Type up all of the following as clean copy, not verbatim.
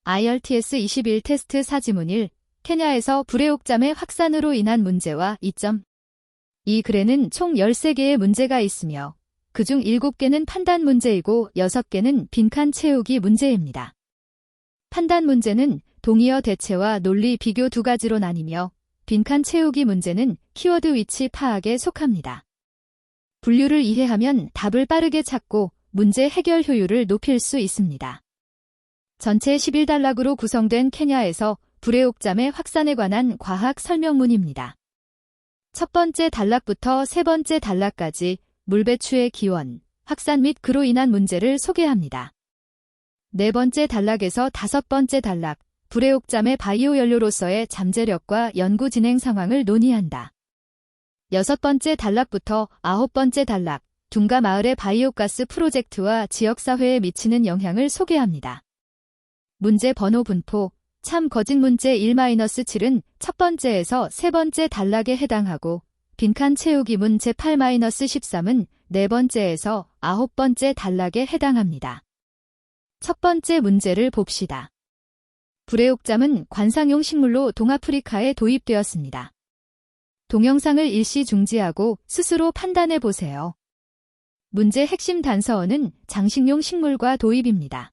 IELTS 21 테스트 사지문 1. 케냐에서 불의옥잠의 확산으로 인한 문제와 이점. 이 글에는 총 13개의 문제가 있으며 그중 7개는 판단 문제이고 6개는 빈칸 채우기 문제입니다. 판단 문제는 동의어 대체와 논리 비교 두 가지로 나뉘며 빈칸 채우기 문제는 키워드 위치 파악에 속합니다. 분류를 이해하면 답을 빠르게 찾고 문제 해결 효율을 높일 수 있습니다. 전체 11단락으로 구성된 케냐에서 불의옥잠의 확산에 관한 과학 설명문입니다. 첫 번째 단락부터 세 번째 단락까지 물배추의 기원, 확산 및 그로 인한 문제를 소개합니다. 네 번째 단락에서 다섯 번째 단락, 불의옥잠의 바이오 연료로서의 잠재력과 연구 진행 상황을 논의한다. 여섯 번째 단락부터 아홉 번째 단락, 둥가 마을의 바이오가스 프로젝트와 지역사회에 미치는 영향을 소개합니다. 문제 번호 분포, 참 거짓 문제 1-7은 첫 번째에서 세 번째 단락에 해당하고 빈칸 채우기 문제 8-13은 네 번째에서 아홉 번째 단락에 해당합니다. 첫 번째 문제를 봅시다. 불의옥잠은 관상용 식물로 동아프리카에 도입되었습니다. 동영상을 일시 중지하고 스스로 판단해 보세요. 문제 핵심 단서어는 장식용 식물과 도입입니다.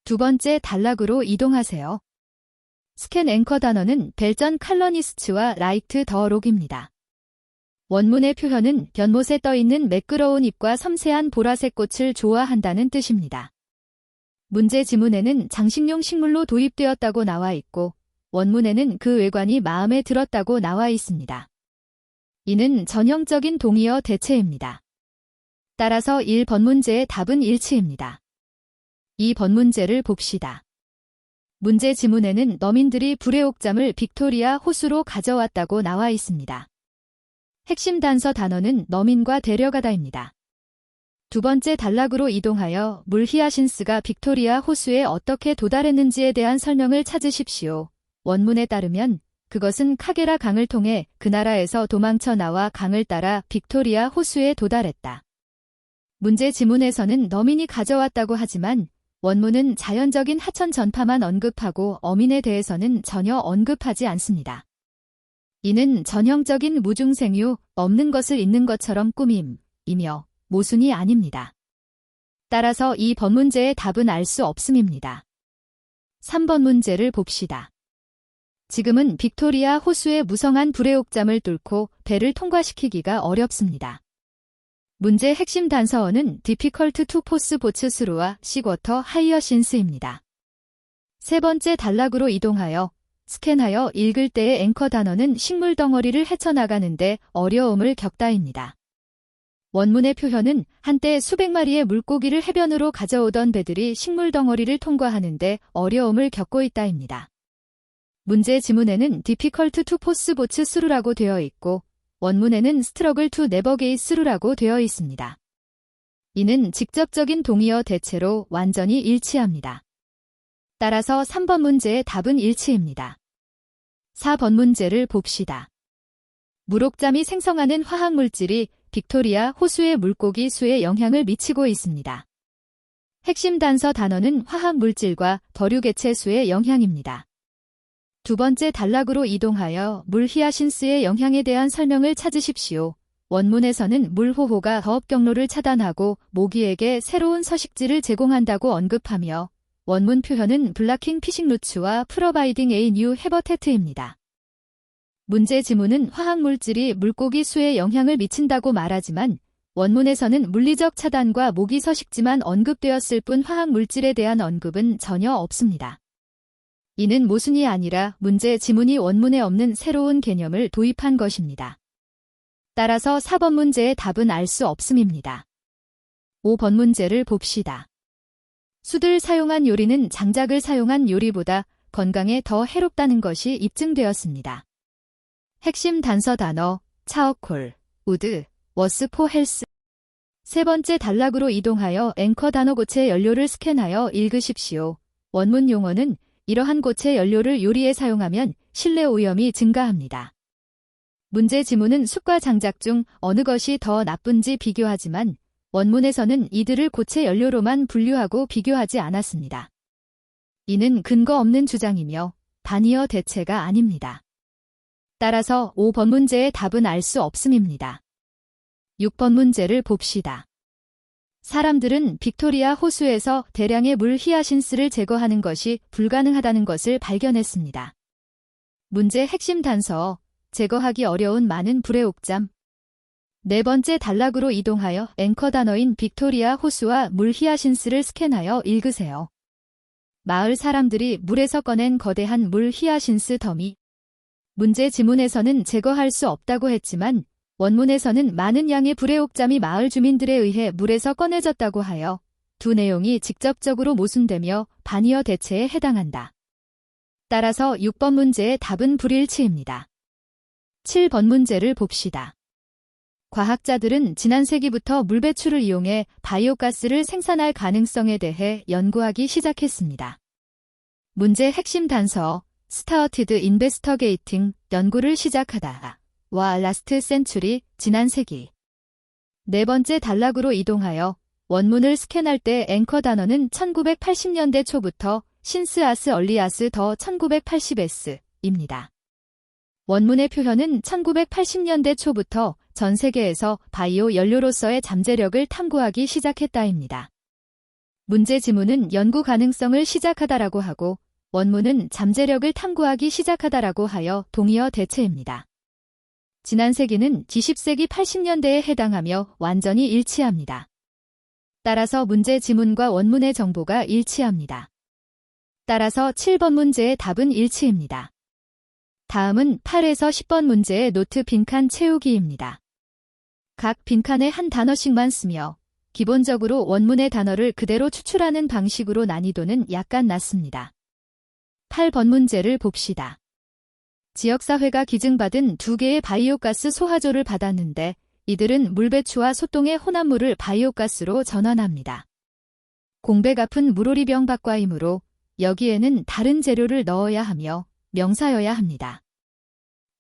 두 번째 단락으로 이동하세요. 스캔 앵커 단어는 벨전 칼러니스츠와 라이트 더 록입니다. 원문의 표현은 연못에 떠있는 매끄러운 잎과 섬세한 보라색 꽃을 좋아한다는 뜻입니다. 문제 지문에는 장식용 식물로 도입되었다고 나와 있고 원문에는 그 외관이 마음에 들었다고 나와 있습니다. 이는 전형적인 동의어 대체입니다. 따라서 1번 문제의 답은 일치입니다. 2번 문제를 봅시다. 문제 지문에는 너민들이 불의옥잠을 빅토리아 호수로 가져왔다고 나와 있습니다. 핵심 단서 단어는 너민과 데려가다입니다. 두 번째 단락으로 이동하여 물 히아신스가 빅토리아 호수에 어떻게 도달했는지에 대한 설명을 찾으십시오. 원문에 따르면 그것은 카게라 강을 통해 그 나라에서 도망쳐 나와 강을 따라 빅토리아 호수에 도달했다. 문제 지문에서는 너민이 가져왔다고 하지만 원문은 자연적인 하천 전파만 언급하고 어민에 대해서는 전혀 언급하지 않습니다. 이는 전형적인 무중생유, 없는 것을 있는 것처럼 꾸밈이며 모순이 아닙니다. 따라서 이 번문제의 답은 알 수 없음입니다. 3번 문제를 봅시다. 지금은 빅토리아 호수의 무성한 불의옥잠을 뚫고 배를 통과시키기가 어렵습니다. 문제 핵심 단서어는 difficult to force boats through와 seawater hyacinth입니다. 세 번째 단락으로 이동하여 스캔하여 읽을 때의 앵커 단어는 식물 덩어리를 헤쳐나가는데 어려움을 겪다입니다. 원문의 표현은 한때 수백 마리의 물고기를 해변으로 가져오던 배들이 식물 덩어리를 통과하는데 어려움을 겪고 있다입니다. 문제 지문에는 difficult to force boats through라고 되어 있고 원문에는 struggle to navigate through라고 되어 있습니다. 이는 직접적인 동의어 대체로 완전히 일치합니다. 따라서 3번 문제의 답은 일치입니다. 4번 문제를 봅시다. 물옥잠이 생성하는 화학물질이 빅토리아 호수의 물고기 수에 영향을 미치고 있습니다. 핵심 단서 단어는 화학물질과 버류개체 수의 영향입니다. 두 번째 단락으로 이동하여 물 히아신스의 영향에 대한 설명을 찾으십시오. 원문에서는 물호호가 더업 경로를 차단하고 모기에게 새로운 서식지를 제공한다고 언급하며 원문 표현은 블라킹 피싱 루츠와 프로바이딩 에이 뉴 해버테트입니다. 문제 지문은 화학물질이 물고기 수에 영향을 미친다고 말하지만 원문에서는 물리적 차단과 모기 서식지만 언급되었을 뿐 화학물질에 대한 언급은 전혀 없습니다. 이는 모순이 아니라 문제 지문이 원문에 없는 새로운 개념을 도입한 것입니다. 따라서 4번 문제의 답은 알 수 없음입니다. 5번 문제를 봅시다. 숯을 사용한 요리는 장작을 사용한 요리보다 건강에 더 해롭다는 것이 입증되었습니다. 핵심 단서 단어, 차어콜, 우드, 워스 포 헬스. 세 번째 단락으로 이동하여 앵커 단어 고체 연료를 스캔하여 읽으십시오. 원문 용어는 이러한 고체 연료를 요리에 사용하면 실내 오염이 증가합니다. 문제 지문은 숯과 장작 중 어느 것이 더 나쁜지 비교하지만 원문에서는 이들을 고체 연료로만 분류하고 비교하지 않았습니다. 이는 근거 없는 주장이며 반의어 대체가 아닙니다. 따라서 5번 문제의 답은 알 수 없음입니다. 6번 문제를 봅시다. 사람들은 빅토리아 호수에서 대량의 물 히아신스를 제거하는 것이 불가능하다는 것을 발견했습니다. 문제 핵심 단서, 제거하기 어려운 많은 불의 옥잠. 네 번째 단락으로 이동하여 앵커 단어인 빅토리아 호수와 물 히아신스를 스캔하여 읽으세요. 마을 사람들이 물에서 꺼낸 거대한 물 히아신스 더미. 문제 지문에서는 제거할 수 없다고 했지만 원문에서는 많은 양의 불의 옥잠이 마을 주민들에 의해 물에서 꺼내졌다고 하여 두 내용이 직접적으로 모순되며 반의어 대체에 해당한다. 따라서 6번 문제의 답은 불일치입니다. 7번 문제를 봅시다. 과학자들은 지난 세기부터 물 배출을 이용해 바이오가스를 생산할 가능성에 대해 연구하기 시작했습니다. 문제 핵심 단서, started investigating, 연구를 시작하다. 와 last century, 지난 세기. 네 번째 단락으로 이동하여 원문을 스캔할 때 앵커 단어는 1980년대 초부터 신스 아스 얼리아스 더 1980s입니다. 원문의 표현은 1980년대 초부터 전 세계에서 바이오 연료로서의 잠재력을 탐구하기 시작했다입니다. 문제 지문은 연구 가능성을 시작하다라고 하고 원문은 잠재력을 탐구하기 시작하다라고 하여 동의어 대체입니다. 지난 세기는 20세기 80년대에 해당하며 완전히 일치합니다. 따라서 문제 지문과 원문의 정보가 일치합니다. 따라서 7번 문제의 답은 일치입니다. 다음은 8에서 10번 문제의 노트 빈칸 채우기입니다. 각 빈칸에 한 단어씩만 쓰며 기본적으로 원문의 단어를 그대로 추출하는 방식으로 난이도는 약간 낮습니다. 8번 문제를 봅시다. 지역사회가 기증받은 2개의 바이오가스 소화조를 받았는데 이들은 물배추와 소똥의 혼합물을 바이오가스로 전환합니다. 공백 앞은 물오리병 박과이므로 여기에는 다른 재료를 넣어야 하며 명사여야 합니다.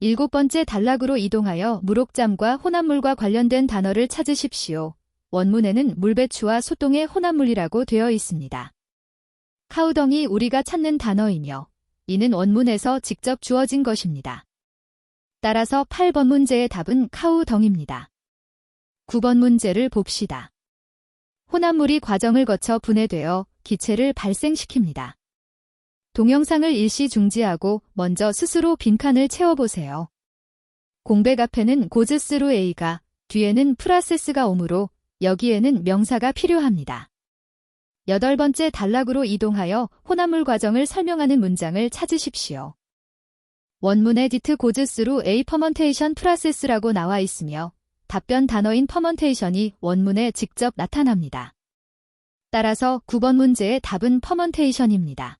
7번째 단락으로 이동하여 물옥잠과 혼합물과 관련된 단어를 찾으십시오. 원문에는 물배추와 소똥의 혼합물이라고 되어 있습니다. 카우덩이 우리가 찾는 단어이며 이는 원문에서 직접 주어진 것입니다. 따라서 8번 문제의 답은 카우덩입니다. 9번 문제를 봅시다. 혼합물이 과정을 거쳐 분해되어 기체를 발생시킵니다. 동영상을 일시 중지하고 먼저 스스로 빈칸을 채워보세요. 공백 앞에는 고즈스루 A가, 뒤에는 프라세스가 오므로 여기에는 명사가 필요합니다. 8번째 단락으로 이동하여 혼합물 과정을 설명하는 문장을 찾으십시오. 원문에 디트 고즈스루 A 퍼먼테이션 프라세스라고 나와 있으며 답변 단어인 퍼먼테이션이 원문에 직접 나타납니다. 따라서 9번 문제의 답은 퍼먼테이션입니다.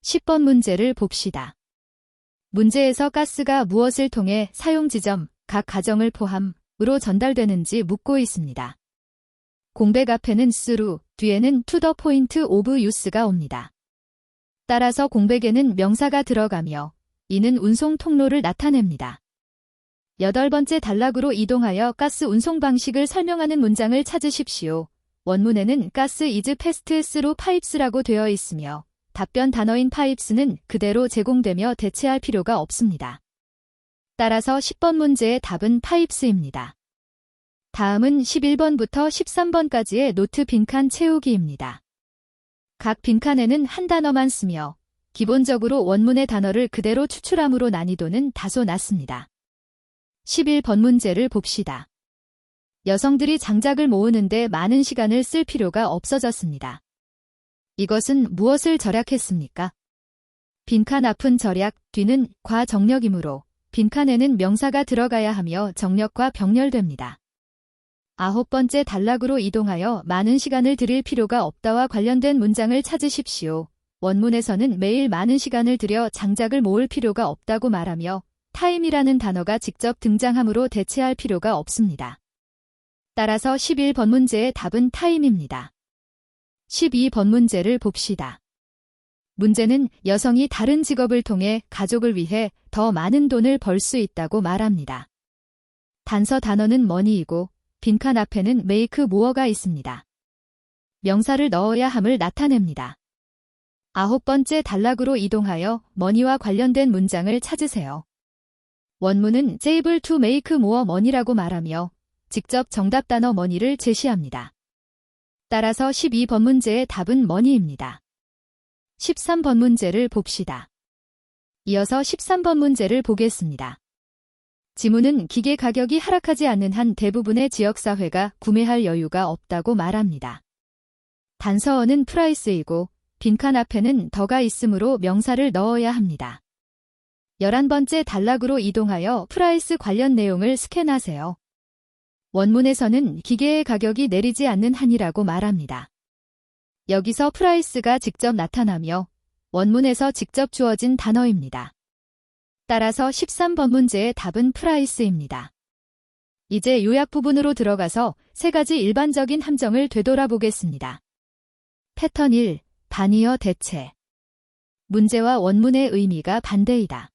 10번 문제를 봅시다. 문제에서 가스가 무엇을 통해 사용 지점, 각 가정을 포함으로 전달되는지 묻고 있습니다. 공백 앞에는 through, 뒤에는 to the point of use가 옵니다. 따라서 공백에는 명사가 들어가며 이는 운송 통로를 나타냅니다. 8번째 단락으로 이동하여 가스 운송 방식을 설명하는 문장을 찾으십시오. 원문에는 가스 is passed through pipes라고 되어 있으며 답변 단어인 pipes는 그대로 제공되며 대체할 필요가 없습니다. 따라서 10번 문제의 답은 pipes입니다. 다음은 11번부터 13번까지의 노트 빈칸 채우기입니다. 각 빈칸에는 한 단어만 쓰며 기본적으로 원문의 단어를 그대로 추출함으로 난이도는 다소 낮습니다. 11번 문제를 봅시다. 여성들이 장작을 모으는데 많은 시간을 쓸 필요가 없어졌습니다. 이것은 무엇을 절약했습니까? 빈칸 앞은 절약, 뒤는 과정력이므로 빈칸에는 명사가 들어가야 하며 정력과 병렬됩니다. 9번째 단락으로 이동하여 많은 시간을 들일 필요가 없다와 관련된 문장을 찾으십시오. 원문에서는 매일 많은 시간을 들여 장작을 모을 필요가 없다고 말하며 타임이라는 단어가 직접 등장하므로 대체할 필요가 없습니다. 따라서 11번 문제의 답은 타임입니다. 12번 문제를 봅시다. 문제는 여성이 다른 직업을 통해 가족을 위해 더 많은 돈을 벌 수 있다고 말합니다. 단서 단어는 money이고 빈칸 앞에는 make more가 있습니다. 명사를 넣어야 함을 나타냅니다. 9번째 단락으로 이동하여 money와 관련된 문장을 찾으세요. 원문은 able to make more money라고 말하며 직접 정답 단어 money를 제시합니다. 따라서 12번 문제의 답은 money입니다. 13번 문제를 봅시다. 이어서 13번 문제를 보겠습니다. 지문은 기계 가격이 하락하지 않는 한 대부분의 지역사회가 구매할 여유가 없다고 말합니다. 단서어는 price이고 빈칸 앞에는 더가 있으므로 명사를 넣어야 합니다. 11번째 단락으로 이동하여 프라이스 관련 내용을 스캔하세요. 원문에서는 기계의 가격이 내리지 않는 한이라고 말합니다. 여기서 프라이스가 직접 나타나며 원문에서 직접 주어진 단어입니다. 따라서 13번 문제의 답은 프라이스입니다. 이제 요약 부분으로 들어가서 세 가지 일반적인 함정을 되돌아보겠습니다. 패턴 1. 반의어 대체. 문제와 원문의 의미가 반대이다.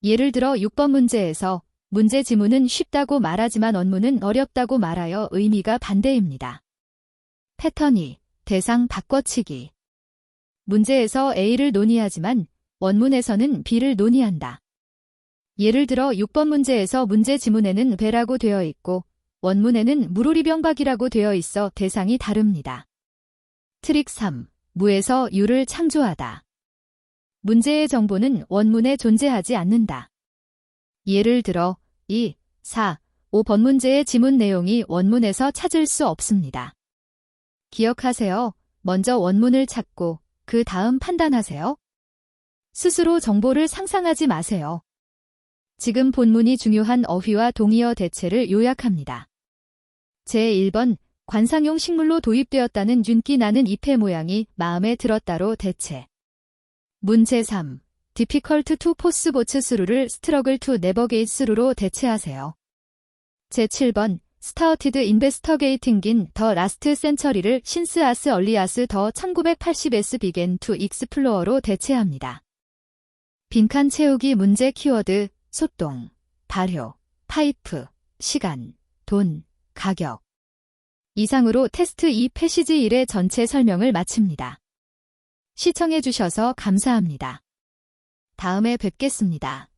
예를 들어 6번 문제에서 문제 지문은 쉽다고 말하지만 원문은 어렵다고 말하여 의미가 반대입니다. 패턴 2. 대상 바꿔치기. 문제에서 A를 논의하지만 원문에서는 B를 논의한다. 예를 들어 6번 문제에서 문제 지문에는 배라고 되어 있고 원문에는 물오리병박이라고 되어 있어 대상이 다릅니다. 트릭 3. 무에서 유를 창조하다. 문제의 정보는 원문에 존재하지 않는다. 예를 들어 2, 4, 5번 문제의 지문 내용이 원문에서 찾을 수 없습니다. 기억하세요. 먼저 원문을 찾고 그 다음 판단하세요. 스스로 정보를 상상하지 마세요. 지금 본문이 중요한 어휘와 동의어 대체를 요약합니다. 제1번 관상용 식물로 도입되었다는 윤기 나는 잎의 모양이 마음에 들었다로 대체. 문제 3. difficult to force both through를 struggle to navigate through로 대체하세요. 제7번 started investigating in the last century를 since as early as the 1980s began to explore로 대체합니다. 빈칸 채우기 문제 키워드 소똥, 발효, 파이프, 시간, 돈, 가격. 이상으로 테스트 2 패시지 1의 전체 설명을 마칩니다. 시청해주셔서 감사합니다. 다음에 뵙겠습니다.